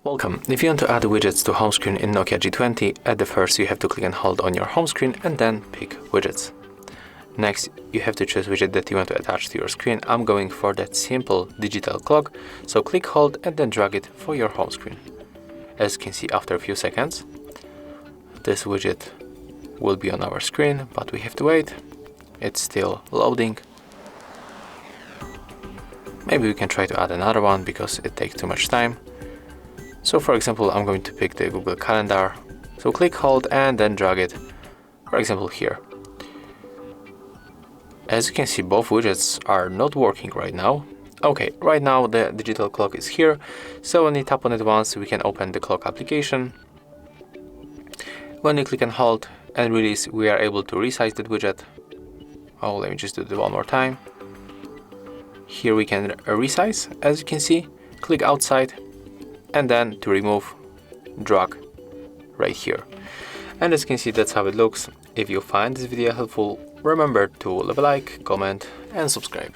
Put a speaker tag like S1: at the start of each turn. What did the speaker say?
S1: Welcome. If you want to add widgets to home screen in Nokia G20, at the first you have to click and hold on your home screen and then pick widgets. Next, you have to choose widget that you want to attach to your screen. I'm going for that simple digital clock, so click, hold and then drag it for your home screen. As you can see, after a few seconds, this widget will be on our screen, but we have to wait. It's still loading. Maybe we can try to add another one because it takes too much time. So for example, I'm going to pick the Google Calendar. So click, hold and then drag it, for example here. As you can see, both widgets are not working right now. Okay, right now the digital clock is here. So when you tap on it once, we can open the clock application. When you click and hold and release, we are able to resize that widget. Oh, let me just do it one more time. Here we can resize, as you can see. Click outside and then to remove, drag right here. And as you can see, that's how it looks. If you find this video helpful, remember to leave a like, comment and subscribe.